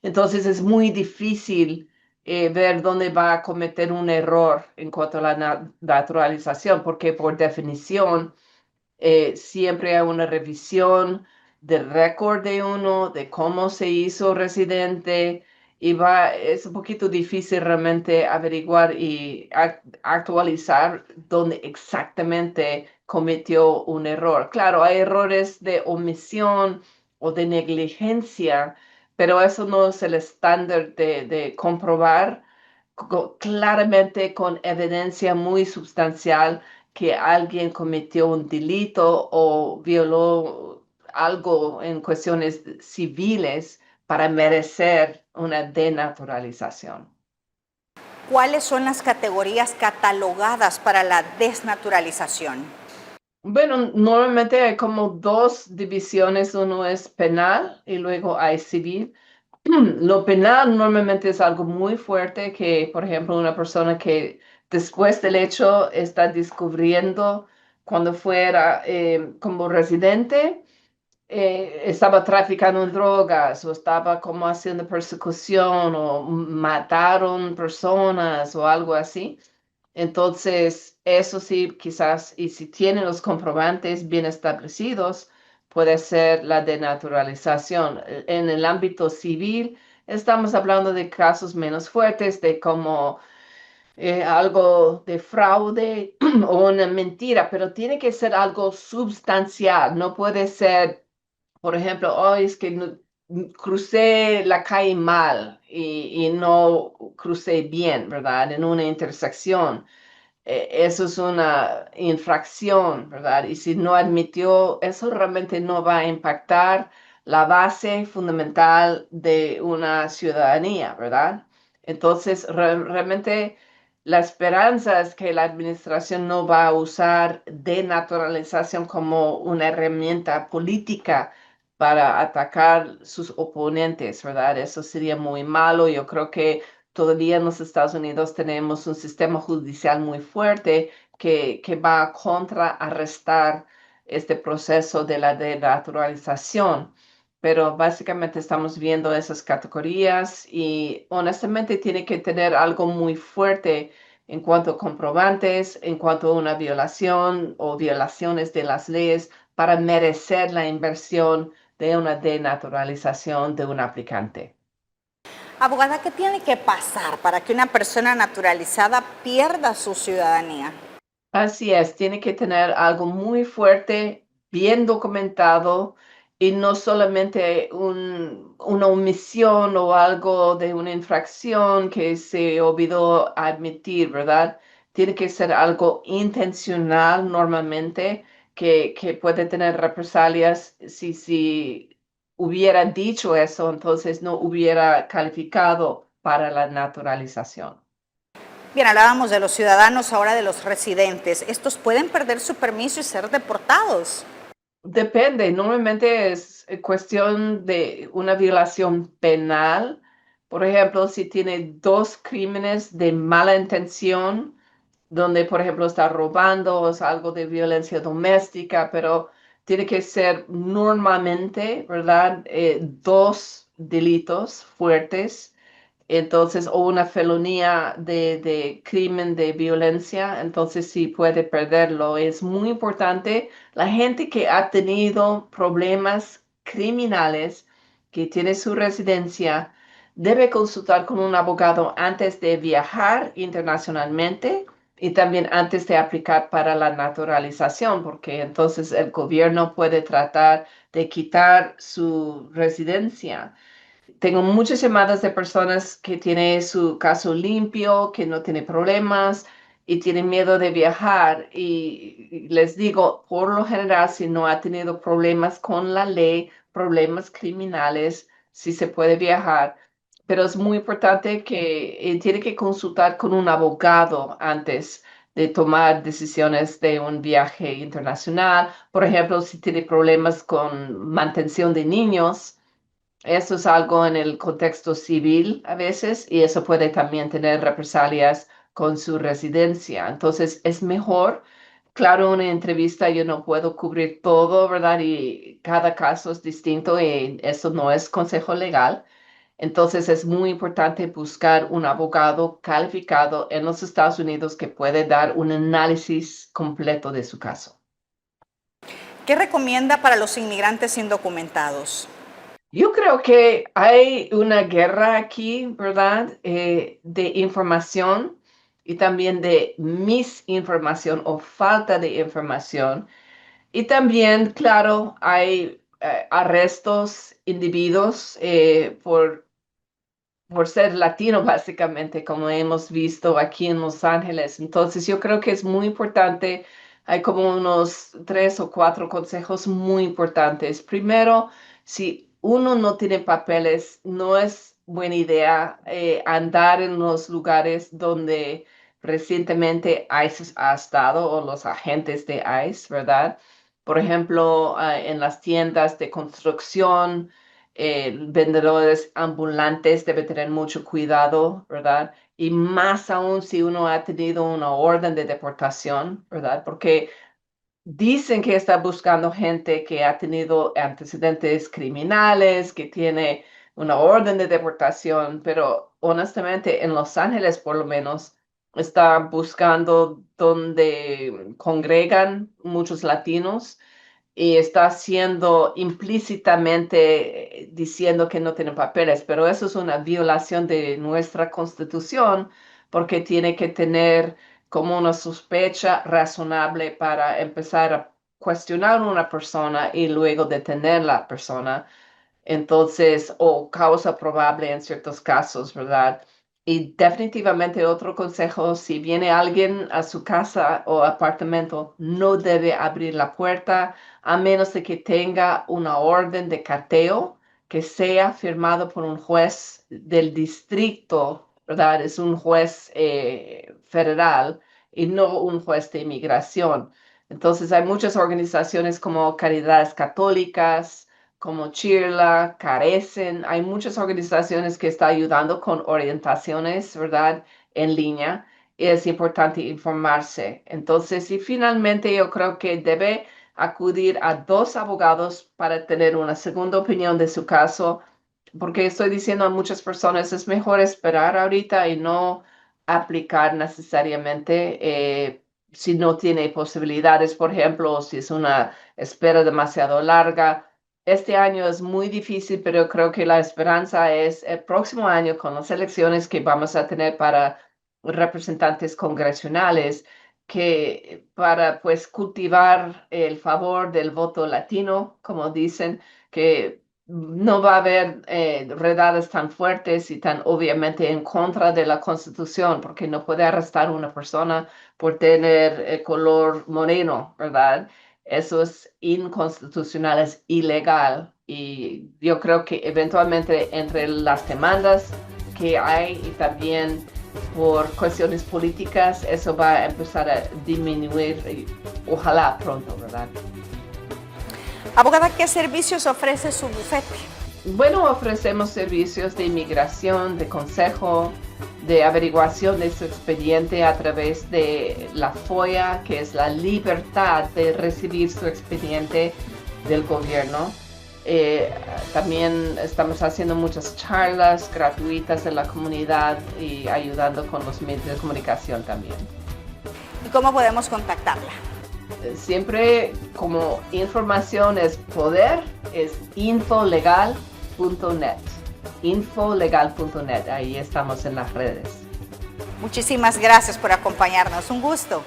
[SPEAKER 22] Entonces es muy difícil ver dónde va a cometer un error en cuanto a la naturalización, porque por definición siempre hay una revisión del récord de uno, de cómo se hizo residente, y es un poquito difícil realmente averiguar y actualizar dónde exactamente cometió un error. Claro, hay errores de omisión o de negligencia, pero eso no es el estándar de comprobar claramente con evidencia muy sustancial que alguien cometió un delito o violó algo en cuestiones civiles para merecer una denaturalización.
[SPEAKER 1] ¿Cuáles son las categorías catalogadas para la desnaturalización?
[SPEAKER 22] Bueno, normalmente hay como dos divisiones, uno es penal y luego hay civil. Lo penal normalmente es algo muy fuerte que, por ejemplo, una persona que después del hecho está descubriendo cuando fuera como residente, estaba traficando en drogas o estaba como haciendo persecución o mataron personas o algo así. Entonces, eso sí, quizás, y si tienen los comprobantes bien establecidos, puede ser la denaturalización. En el ámbito civil, estamos hablando de casos menos fuertes, de como algo de fraude o una mentira, pero tiene que ser algo sustancial, no puede ser, por ejemplo, oh, es que crucé la calle mal y no crucé bien, ¿verdad? En una intersección. Eso es una infracción, ¿verdad? Y si no admitió, eso realmente no va a impactar la base fundamental de una ciudadanía, ¿verdad? Entonces, realmente la esperanza es que la administración no va a usar denaturalización como una herramienta política para atacar sus oponentes, ¿verdad? Eso sería muy malo. Yo creo que todavía en los Estados Unidos tenemos un sistema judicial muy fuerte que va a contrarrestar este proceso de la denaturalización. Pero básicamente estamos viendo esas categorías y honestamente tiene que tener algo muy fuerte en cuanto a comprobantes, en cuanto a una violación o violaciones de las leyes para merecer la inversión de una denaturalización de un aplicante.
[SPEAKER 1] Abogada, ¿qué tiene que pasar para que una persona naturalizada pierda su ciudadanía?
[SPEAKER 22] Así es, tiene que tener algo muy fuerte, bien documentado y no solamente una omisión o algo de una infracción que se olvidó admitir, ¿verdad? Tiene que ser algo intencional normalmente que puede tener represalias si hubiera dicho eso, entonces no hubiera calificado para la naturalización.
[SPEAKER 1] Bien, hablábamos de los ciudadanos, ahora de los residentes. ¿Estos pueden perder su permiso y ser deportados?
[SPEAKER 22] Depende, normalmente es cuestión de una violación penal. Por ejemplo, si tiene 2 crímenes de mala intención, donde, por ejemplo, está robando o es algo de violencia doméstica, pero tiene que ser normalmente, ¿verdad? 2 delitos fuertes. Entonces, o una felonía de crimen de violencia, entonces sí puede perderlo. Es muy importante, la gente que ha tenido problemas criminales, que tiene su residencia, debe consultar con un abogado antes de viajar internacionalmente y también antes de aplicar para la naturalización, porque entonces el gobierno puede tratar de quitar su residencia. Tengo muchas llamadas de personas que tienen su caso limpio, que no tiene problemas y tienen miedo de viajar. Y les digo, por lo general, si no ha tenido problemas con la ley, problemas criminales, sí se puede viajar. Pero es muy importante que tiene que consultar con un abogado antes de tomar decisiones de un viaje internacional. Por ejemplo, si tiene problemas con mantención de niños. Eso es algo en el contexto civil a veces y eso puede también tener represalias con su residencia. Entonces es mejor, claro, una entrevista yo no puedo cubrir todo, ¿verdad? Y cada caso es distinto y eso no es consejo legal. Entonces es muy importante buscar un abogado calificado en los Estados Unidos que puede dar un análisis completo de su caso.
[SPEAKER 1] ¿Qué recomienda para los inmigrantes indocumentados?
[SPEAKER 22] Yo creo que hay una guerra aquí, ¿verdad? De información y también de misinformación o falta de información. Y también, claro, hay arrestos, individuos por ser latino, básicamente, como hemos visto aquí en Los Ángeles. Entonces, yo creo que es muy importante. Hay como unos 3 o 4 consejos muy importantes. Primero, si uno no tiene papeles, no es buena idea andar en los lugares donde recientemente ICE ha estado o los agentes de ICE, ¿verdad? Por ejemplo, en las tiendas de construcción, vendedores ambulantes debe tener mucho cuidado, ¿verdad? Y más aún si uno ha tenido una orden de deportación, ¿verdad? Porque dicen que está buscando gente que ha tenido antecedentes criminales, que tiene una orden de deportación, pero honestamente en Los Ángeles por lo menos está buscando donde congregan muchos latinos y está haciendo implícitamente diciendo que no tiene papeles, pero eso es una violación de nuestra Constitución porque tiene que tener como una sospecha razonable para empezar a cuestionar a una persona y luego detener a la persona. Entonces, o causa probable en ciertos casos, ¿verdad? Y definitivamente otro consejo, si viene alguien a su casa o apartamento, no debe abrir la puerta a menos de que tenga una orden de cateo que sea firmado por un juez del distrito, ¿verdad? Es un juez federal y no un juez de inmigración. Entonces hay muchas organizaciones como Caridades Católicas, como Chirla, Carecen. Hay muchas organizaciones que están ayudando con orientaciones, ¿verdad? En línea. Y es importante informarse. Entonces, y finalmente yo creo que debe acudir a 2 abogados para tener una segunda opinión de su caso, porque estoy diciendo a muchas personas, es mejor esperar ahorita y no aplicar necesariamente si no tiene posibilidades, por ejemplo, si es una espera demasiado larga. Este año es muy difícil, pero creo que la esperanza es el próximo año con las elecciones que vamos a tener para representantes congresionales, que para pues cultivar el favor del voto latino, como dicen, que no va a haber redadas tan fuertes y tan obviamente en contra de la Constitución, porque no puede arrestar a una persona por tener color moreno, ¿verdad? Eso es inconstitucional, es ilegal. Y yo creo que eventualmente entre las demandas que hay y también por cuestiones políticas, eso va a empezar a disminuir, y ojalá pronto, ¿verdad?
[SPEAKER 1] Abogada, ¿qué servicios ofrece su bufete?
[SPEAKER 22] Bueno, ofrecemos servicios de inmigración, de consejo, de averiguación de su expediente a través de la FOIA, que es la libertad de recibir su expediente del gobierno. También estamos haciendo muchas charlas gratuitas en la comunidad y ayudando con los medios de comunicación también.
[SPEAKER 1] ¿Y cómo podemos contactarla?
[SPEAKER 22] Siempre como información es poder, es infolegal.net. Infolegal.net, ahí estamos en las redes.
[SPEAKER 1] Muchísimas gracias por acompañarnos, un gusto.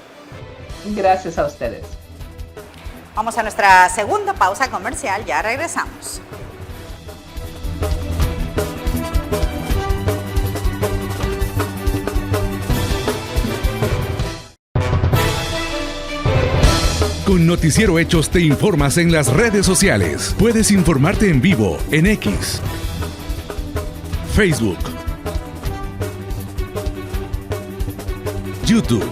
[SPEAKER 22] Gracias a ustedes.
[SPEAKER 1] Vamos a nuestra segunda pausa comercial, ya regresamos.
[SPEAKER 21] Con Noticiero Hechos te informas en las redes sociales. Puedes informarte en vivo en X, Facebook, YouTube,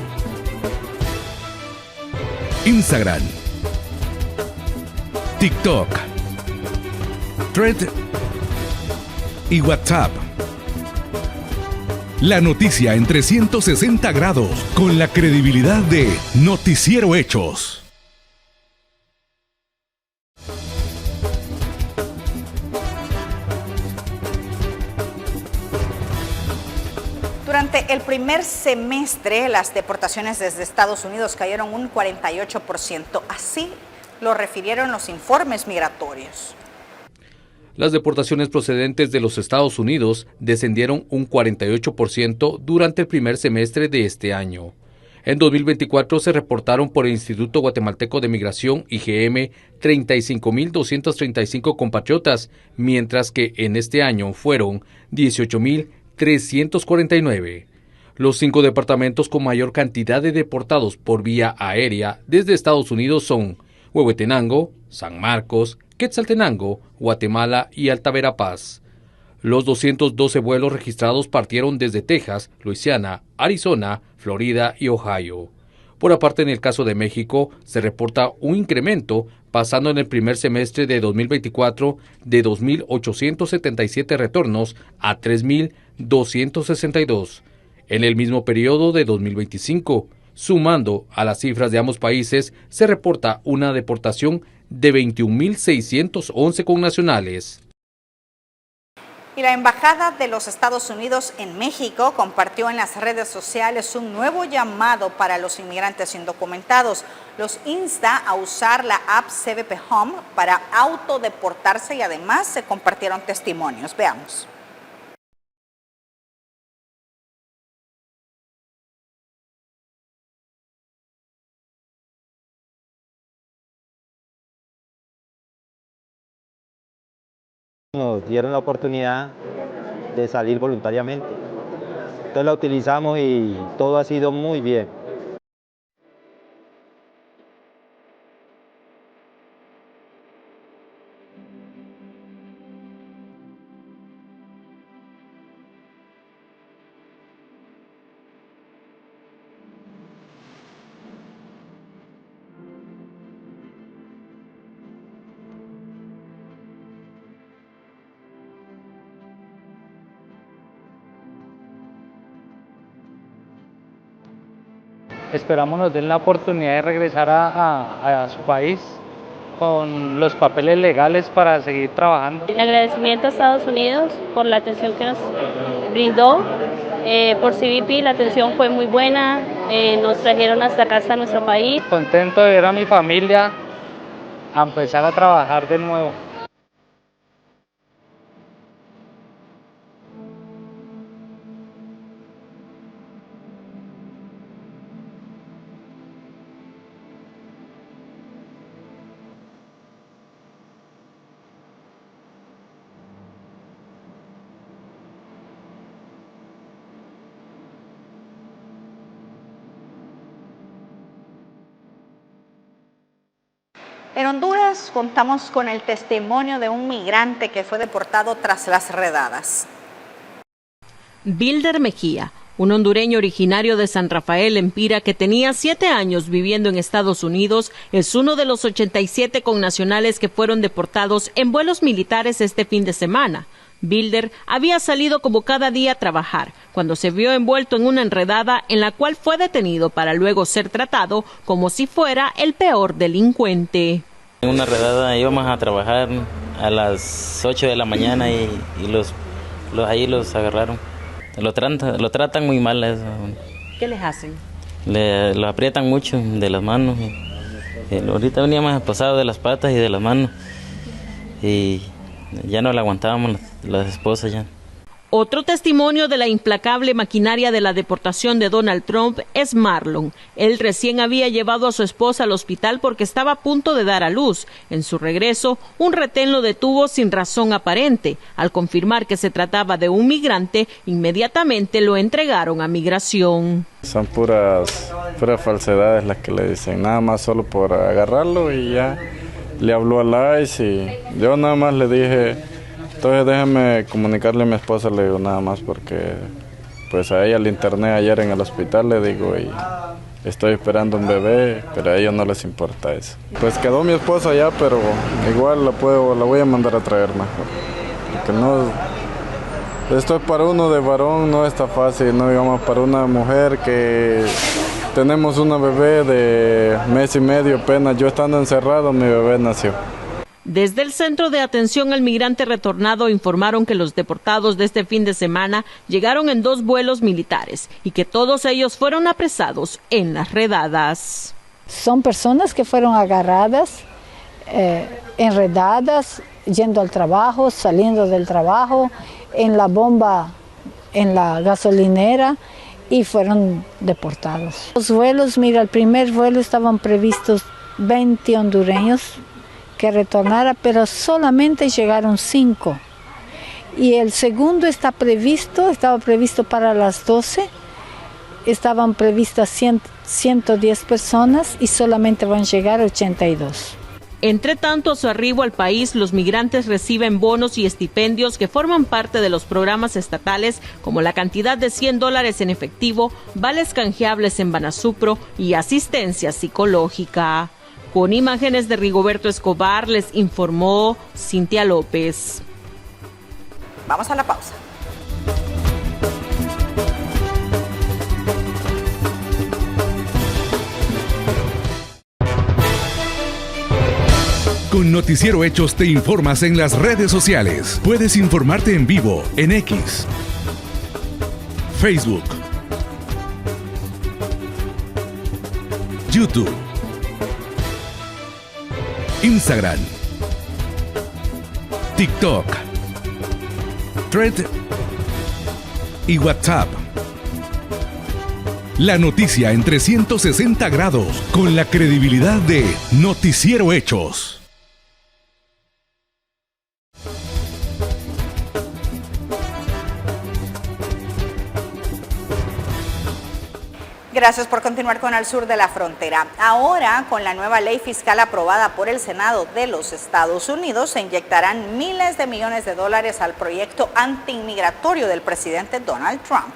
[SPEAKER 21] Instagram, TikTok, Thread y WhatsApp. La noticia en 360 grados con la credibilidad de Noticiero Hechos.
[SPEAKER 1] Durante el primer semestre, las deportaciones desde Estados Unidos cayeron un 48%. Así lo refirieron los informes migratorios.
[SPEAKER 3] Las deportaciones procedentes de los Estados Unidos descendieron un 48% durante el primer semestre de este año. En 2024 se reportaron por el Instituto Guatemalteco de Migración, IGM, 35.235 compatriotas, mientras que en este año fueron 18.349. Los 5 departamentos con mayor cantidad de deportados por vía aérea desde Estados Unidos son Huehuetenango, San Marcos, Quetzaltenango, Guatemala y Alta Verapaz. Los 212 vuelos registrados partieron desde Texas, Luisiana, Arizona, Florida y Ohio. Por aparte, en el caso de México, se reporta un incremento, pasando en el primer semestre de 2024 de 2.877 retornos a 3.262. En el mismo periodo de 2025, sumando a las cifras de ambos países, se reporta una deportación de 21.611 connacionales.
[SPEAKER 1] Y la Embajada de los Estados Unidos en México compartió en las redes sociales un nuevo llamado para los inmigrantes indocumentados. Los insta a usar la app CBP Home para autodeportarse y además se compartieron testimonios. Veamos.
[SPEAKER 4] Nos dieron la oportunidad de salir voluntariamente. Entonces la utilizamos y todo ha sido muy bien.
[SPEAKER 23] Esperamos nos den la oportunidad de regresar a su país con los papeles legales para seguir trabajando.
[SPEAKER 24] El agradecimiento a Estados Unidos por la atención que nos brindó. Por CBP la atención fue muy buena, nos trajeron hasta acá, hasta nuestro país.
[SPEAKER 23] Contento de ver a mi familia a empezar a trabajar de nuevo.
[SPEAKER 1] En Honduras contamos con el testimonio de un migrante que fue deportado tras las redadas.
[SPEAKER 6] Bilder Mejía, un hondureño originario de San Rafael, Empira, que tenía 7 años viviendo en Estados Unidos, es uno de los 87 connacionales que fueron deportados en vuelos militares este fin de semana. Bilder había salido como cada día a trabajar, cuando se vio envuelto en una enredada en la cual fue detenido para luego ser tratado como si fuera el peor delincuente.
[SPEAKER 2] En una redada íbamos a trabajar a las 8 de la mañana y ahí los agarraron. Lo tratan muy mal eso.
[SPEAKER 6] ¿Qué les hacen?
[SPEAKER 2] Lo aprietan mucho de las manos. Ahorita veníamos pasados de las patas y de las manos. Y ya no le aguantábamos las esposas ya.
[SPEAKER 6] Otro testimonio de la implacable maquinaria de la deportación de Donald Trump es Marlon. Él recién había llevado a su esposa al hospital porque estaba a punto de dar a luz. En su regreso, un retén lo detuvo sin razón aparente. Al confirmar que se trataba de un migrante, inmediatamente lo entregaron a migración.
[SPEAKER 5] Son puras falsedades las que le dicen, nada más solo por agarrarlo y ya le habló al ICE y yo nada más le dije, entonces déjame comunicarle a mi esposa, le digo nada más porque pues a ella le interné ayer en el hospital, le digo, y estoy esperando un bebé, pero a ellos no les importa eso. Pues quedó mi esposa ya, pero igual la voy a mandar a traer mejor, porque no, esto es para uno de varón, no está fácil, no digamos para una mujer que tenemos una bebé de 1 mes y medio apenas, yo estando encerrado mi bebé nació.
[SPEAKER 6] Desde el Centro de Atención al Migrante Retornado informaron que los deportados de este fin de semana llegaron en 2 vuelos militares y que todos ellos fueron apresados en las redadas.
[SPEAKER 7] Son personas que fueron agarradas, enredadas, yendo al trabajo, saliendo del trabajo, en la bomba, en la gasolinera y fueron deportados. Los vuelos, mira, el primer vuelo estaban previstos 20 hondureños que retornara, pero solamente llegaron 5. Y el segundo estaba previsto para las 12, estaban previstas 110 personas y solamente van a llegar 82.
[SPEAKER 6] Entre tanto, a su arribo al país, los migrantes reciben bonos y estipendios que forman parte de los programas estatales, como la cantidad de $100 en efectivo, vales canjeables en Banasupro y asistencia psicológica. Con imágenes de Rigoberto Escobar, les informó Cintia López.
[SPEAKER 1] Vamos a la pausa.
[SPEAKER 21] Con Noticiero Hechos te informas en las redes sociales. Puedes informarte en vivo en X, Facebook, YouTube, Instagram, TikTok, Thread y WhatsApp. La noticia en 360 grados con la credibilidad de Noticiero Hechos.
[SPEAKER 1] Gracias por continuar con Al Sur de la Frontera. Ahora, con la nueva ley fiscal aprobada por el Senado de los Estados Unidos, se inyectarán miles de millones de dólares al proyecto antiinmigratorio del presidente Donald Trump.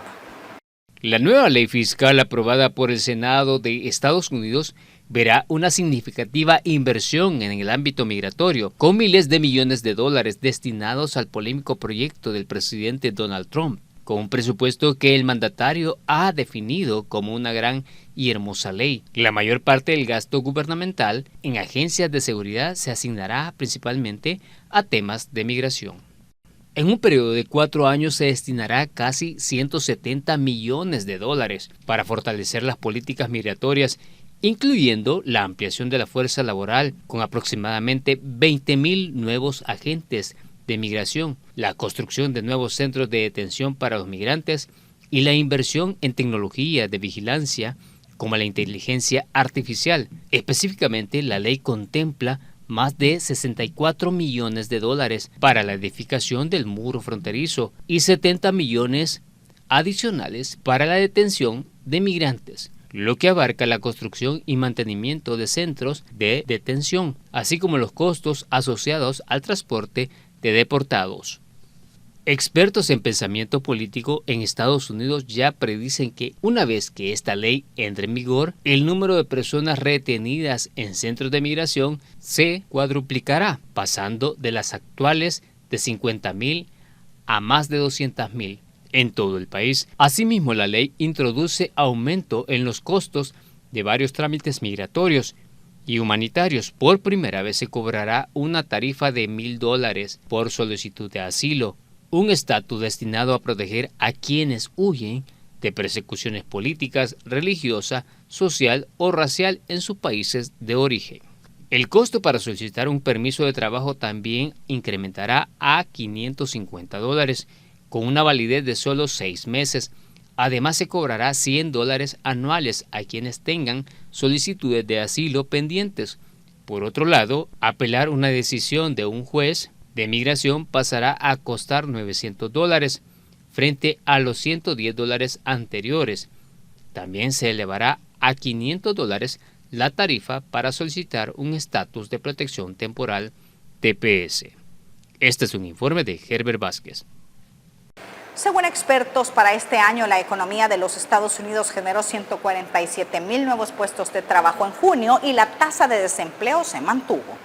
[SPEAKER 18] La nueva ley fiscal aprobada por el Senado de Estados Unidos verá una significativa inversión en el ámbito migratorio, con miles de millones de dólares destinados al polémico proyecto del presidente Donald Trump, con un presupuesto que el mandatario ha definido como una gran y hermosa ley. La mayor parte del gasto gubernamental en agencias de seguridad se asignará principalmente a temas de migración. En un periodo de 4 años se destinará casi 170 millones de dólares para fortalecer las políticas migratorias, incluyendo la ampliación de la fuerza laboral con aproximadamente 20,000 nuevos agentes de migración, la construcción de nuevos centros de detención para los migrantes y la inversión en tecnología de vigilancia como la inteligencia artificial. Específicamente, la ley contempla más de 64 millones de dólares para la edificación del muro fronterizo y 70 millones adicionales para la detención de migrantes, lo que abarca la construcción y mantenimiento de centros de detención, así como los costos asociados al transporte de deportados. Expertos en pensamiento político en Estados Unidos ya predicen que una vez que esta ley entre en vigor, el número de personas retenidas en centros de migración se cuadruplicará, pasando de las actuales de 50,000 a más de 200,000 en todo el país. Asimismo, la ley introduce aumento en los costos de varios trámites migratorios y humanitarios. Por primera vez se cobrará una tarifa de $1,000 por solicitud de asilo, un estatus destinado a proteger a quienes huyen de persecuciones políticas, religiosa, social o racial en sus países de origen. El costo para solicitar un permiso de trabajo también incrementará a $550, con una validez de solo 6 meses. Además, se cobrará $100 anuales a quienes tengan solicitudes de asilo pendientes. Por otro lado, apelar una decisión de un juez de migración pasará a costar $900 frente a los $110 anteriores. También se elevará a $500 la tarifa para solicitar un estatus de protección temporal TPS. Este es un informe de Herbert Vázquez.
[SPEAKER 1] Según expertos, para este año la economía de los Estados Unidos generó 147,000 nuevos puestos de trabajo en junio y la tasa de desempleo se mantuvo.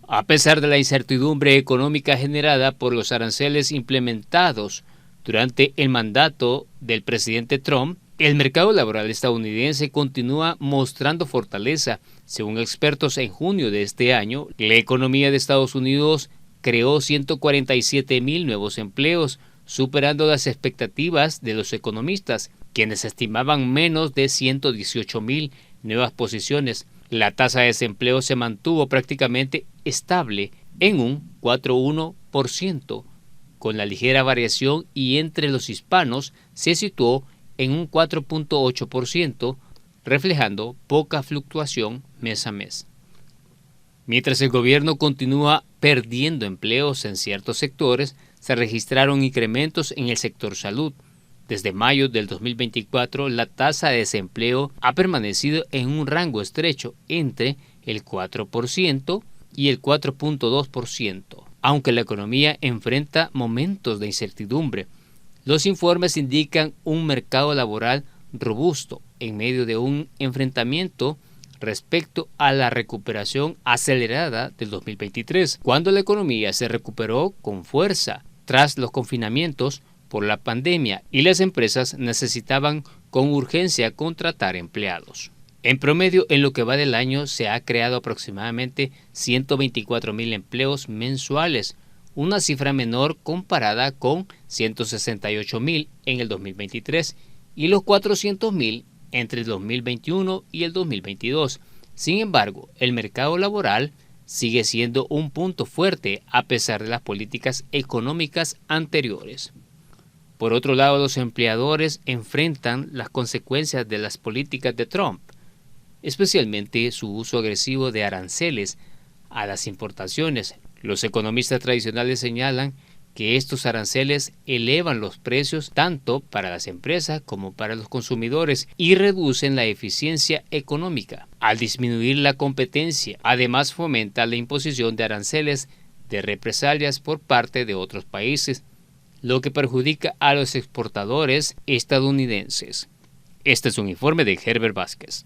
[SPEAKER 18] A pesar de la incertidumbre económica generada por los aranceles implementados durante el mandato del presidente Trump, el mercado laboral estadounidense continúa mostrando fortaleza. Según expertos, en junio de este año, la economía de Estados Unidos creó 147,000 nuevos empleos, superando las expectativas de los economistas, quienes estimaban menos de 118,000 nuevas posiciones. La tasa de desempleo se mantuvo prácticamente estable en un 4,1%, con la ligera variación, y entre los hispanos se situó en un 4,8%, reflejando poca fluctuación mes a mes. Mientras el gobierno continúa perdiendo empleos en ciertos sectores, se registraron incrementos en el sector salud. Desde mayo del 2024, la tasa de desempleo ha permanecido en un rango estrecho entre el 4% y el 4,2%, aunque la economía enfrenta momentos de incertidumbre. Los informes indican un mercado laboral robusto en medio de un enfrentamiento respecto a la recuperación acelerada del 2023, cuando la economía se recuperó con fuerza tras los confinamientos por la pandemia y las empresas necesitaban con urgencia contratar empleados. En promedio, en lo que va del año, se ha creado aproximadamente 124,000 empleos mensuales, una cifra menor comparada con 168,000 en el 2023 y los 400,000 entre el 2021 y el 2022. Sin embargo, el mercado laboral sigue siendo un punto fuerte a pesar de las políticas económicas anteriores. Por otro lado, los empleadores enfrentan las consecuencias de las políticas de Trump, especialmente su uso agresivo de aranceles a las importaciones. Los economistas tradicionales señalan que estos aranceles elevan los precios tanto para las empresas como para los consumidores y reducen la eficiencia económica. Al disminuir la competencia, además fomenta la imposición de aranceles de represalias por parte de otros países, lo que perjudica a los exportadores estadounidenses. Este es un informe de Herbert Vázquez.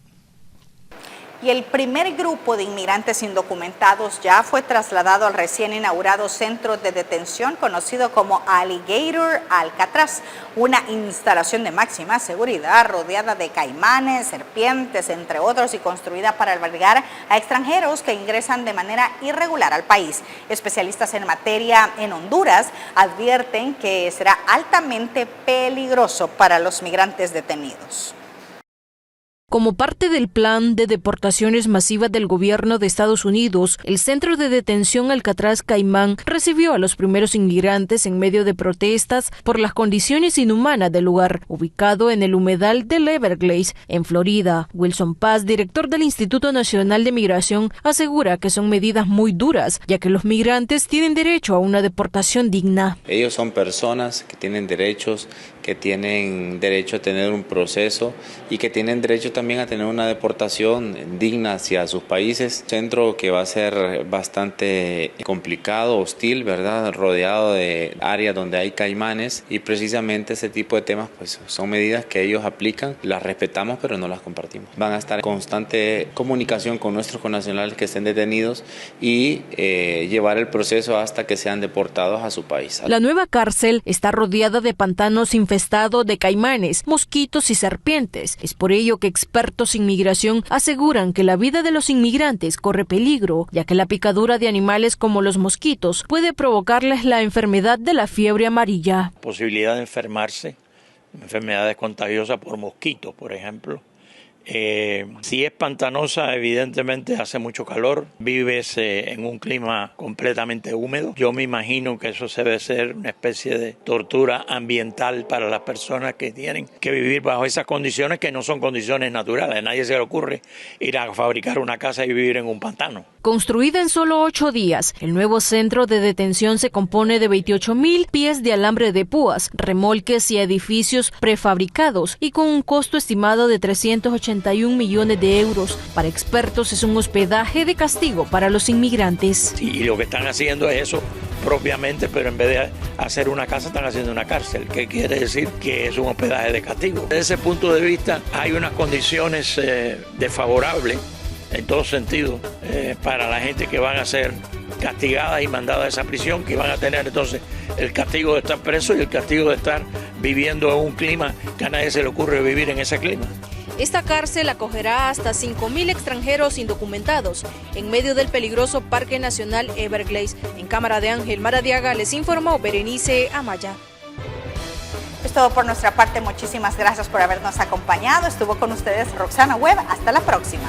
[SPEAKER 1] Y el primer grupo de inmigrantes indocumentados ya fue trasladado al recién inaugurado centro de detención conocido como Alligator Alcatraz, una instalación de máxima seguridad rodeada de caimanes, serpientes, entre otros, y construida para albergar a extranjeros que ingresan de manera irregular al país. Especialistas en materia en Honduras advierten que será altamente peligroso para los migrantes detenidos.
[SPEAKER 8] Como parte del plan de deportaciones masivas del gobierno de Estados Unidos, el centro de detención Alcatraz Caimán recibió a los primeros inmigrantes en medio de protestas por las condiciones inhumanas del lugar, ubicado en el humedal del Everglades, en Florida. Wilson Paz, director del Instituto Nacional de Migración, asegura que son medidas muy duras, ya que los migrantes tienen derecho a una deportación digna.
[SPEAKER 9] Ellos son personas que tienen derechos, que tienen derecho a tener un proceso y que tienen derecho también a tener una deportación digna hacia sus países. Centro que va a ser bastante complicado, hostil, ¿verdad? Rodeado de áreas donde hay caimanes, y precisamente ese tipo de temas pues son medidas que ellos aplican, las respetamos pero no las compartimos. Van a estar en constante comunicación con nuestros connacionales que estén detenidos y llevar el proceso hasta que sean deportados a su país.
[SPEAKER 8] La nueva cárcel está rodeada de pantanos infestados de caimanes, mosquitos y serpientes. Es por ello que expertos en migración aseguran que la vida de los inmigrantes corre peligro, ya que la picadura de animales como los mosquitos puede provocarles la enfermedad de la fiebre amarilla.
[SPEAKER 10] Posibilidad de enfermarse, enfermedades contagiosas por mosquitos, por ejemplo. Si es pantanosa, evidentemente hace mucho calor, vives en un clima completamente húmedo. Yo me imagino que eso debe ser una especie de tortura ambiental para las personas que tienen que vivir bajo esas condiciones que no son condiciones naturales. A nadie se le ocurre ir a fabricar una casa y vivir en un pantano.
[SPEAKER 8] Construida en solo 8 días, el nuevo centro de detención se compone de 28,000 pies de alambre de púas, remolques y edificios prefabricados, y con un costo estimado de 381 millones de euros. Para expertos es un hospedaje de castigo para los inmigrantes.
[SPEAKER 10] Y lo que están haciendo es eso propiamente, pero en vez de hacer una casa están haciendo una cárcel, que quiere decir que es un hospedaje de castigo. Desde ese punto de vista hay unas condiciones desfavorables en todo sentido para la gente que van a ser castigadas y mandadas a esa prisión, que van a tener entonces el castigo de estar preso y el castigo de estar viviendo en un clima que a nadie se le ocurre vivir en ese clima.
[SPEAKER 8] Esta cárcel acogerá hasta 5,000 extranjeros indocumentados en medio del peligroso Parque Nacional Everglades. En cámara de Ángel Maradiaga les informó Berenice Amaya.
[SPEAKER 1] Es todo por nuestra parte, muchísimas gracias por habernos acompañado. Estuvo con ustedes Roxana Webb. Hasta la próxima.